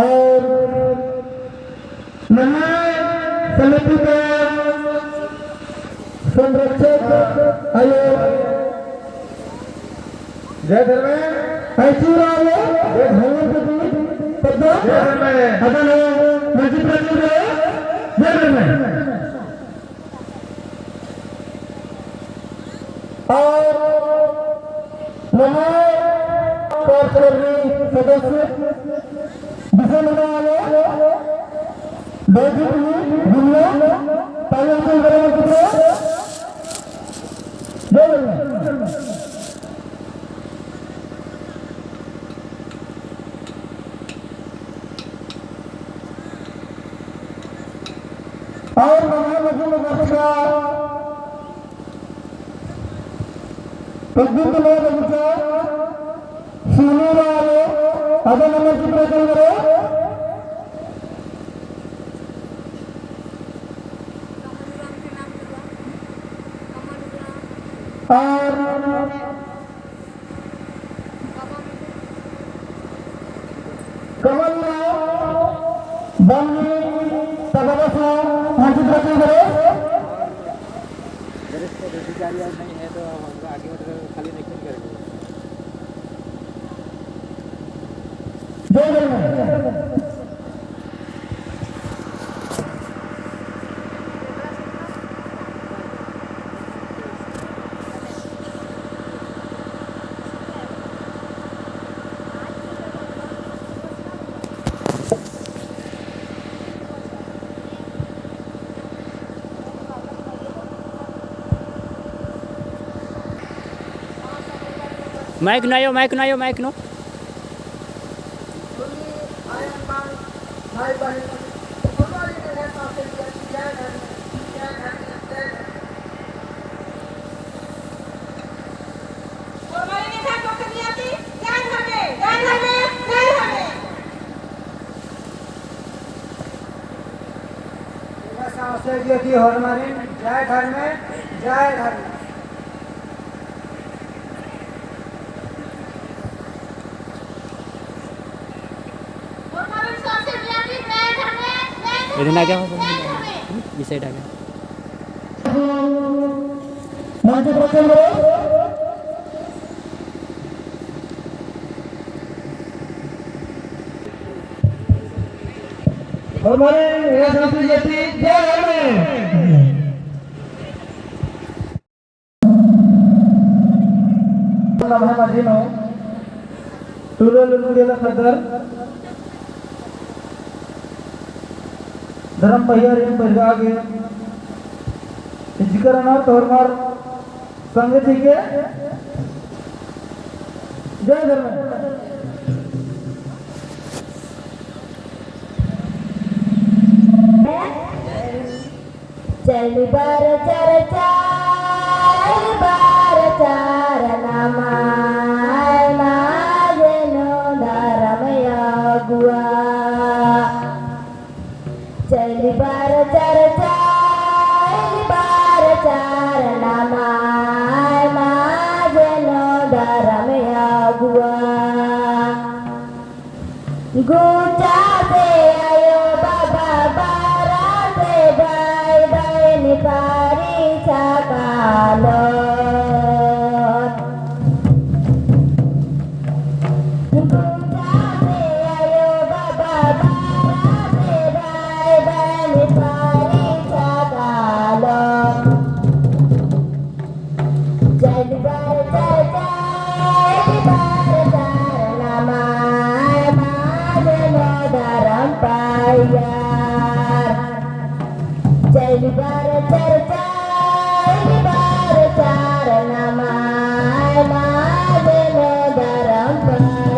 और समिति के संरक्षक आयोग जय धर्मेंद्र जय और सदस्य कमल बनी तबला हाजिर रखें नहीं है तो आगे खाली नहीं करेंगे। माइक नो जय घर में जय घर में इधर आ गया इस साइड आ गया धर्म पहिया रेम परिगागे जिक्र ना तोरमार संग ठीक है जय धर्म चल बार चार नामाय माजनो धर्मया गुआ चल बार चार नामाय माजनो धर्मया गुआ गुचा से आयो बाबा बारा से भाई बहन पारी छकालो गुचा से आयो बाबा बारा से भाई बहन पारी छकालो जय बार चार नामाय माजनो धर्म पायार जय बार चार नामाय माजनो धर्म पायार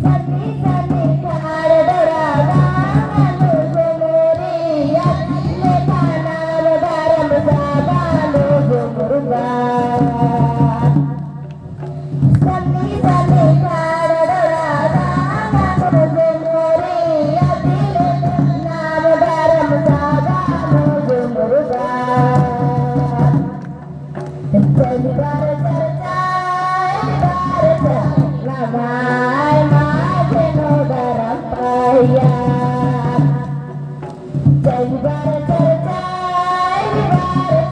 सनी सनी खाड़ डोरा गानो गोमोरिया लेखा नाम धर्म साबानो गोमुरुबा सनी सनी खाड़ डोरा गानो गोमोरिया नाम धर्म साबानो गोमुरुबा चली बार चर्चा Lamai maje no daram paya Jai bar charchai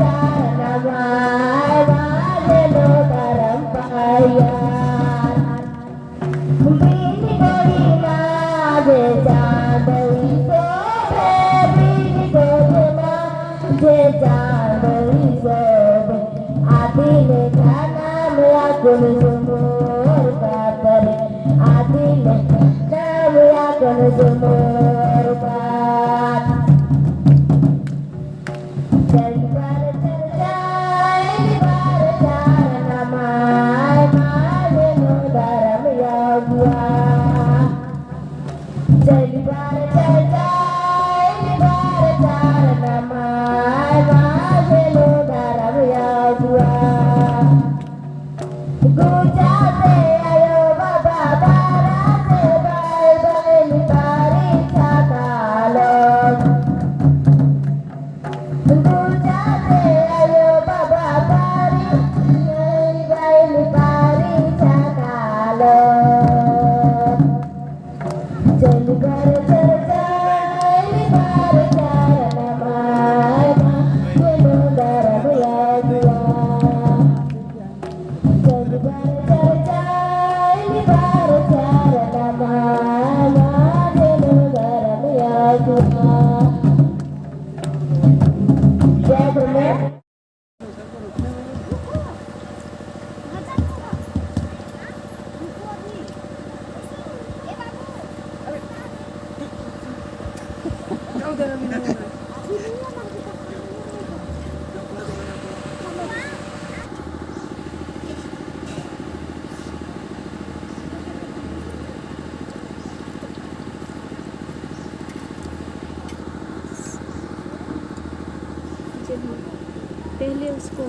bar lamai maje no daram paya Bini koi maje chandai sobe Bini koi maje chandai sobe Adile khana mera kuni sumur katare Adile khana mera kuni sumur kat Jai bar charchai bar namai maje no daram yagwa Jai bar charchai bar namai maje no daram yagwa Gujate ayo baba barate bye bye nitari chakalo Gujate ayo baba bye bye nitari chakalo Jai bar charchai bar namai maje no daram yagwa Jai bar charchai bar namai maje no daram yagwa Jai Guru पहले उसको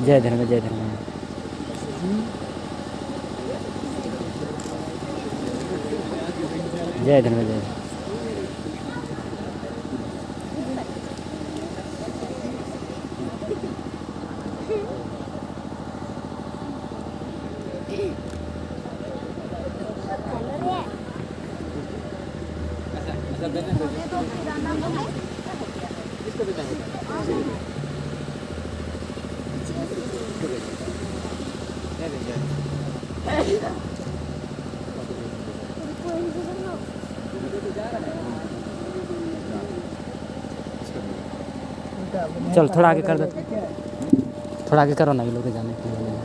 जय धर्म जय धर्म जय धर्म जय धर्म जय चल थोड़ा आगे कर दो थोड़ा आगे करो ना ये लोग के जाने के लिए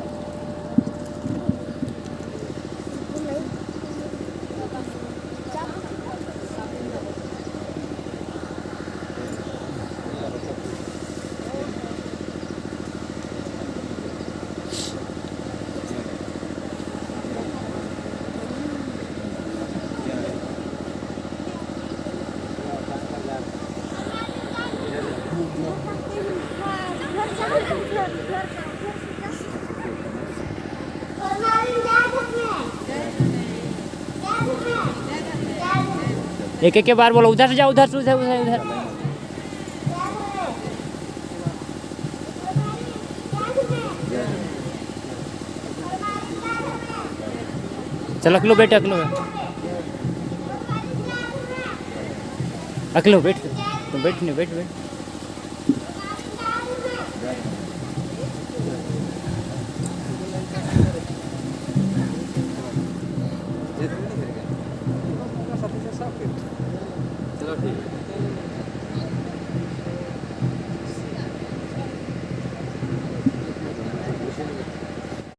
एक एक के बार बोलो उधर से जाओ उधर से उधर उधर उधर चल अकलो बैठ अकलो बैठ तुम बैठ नहीं बैठ बैठ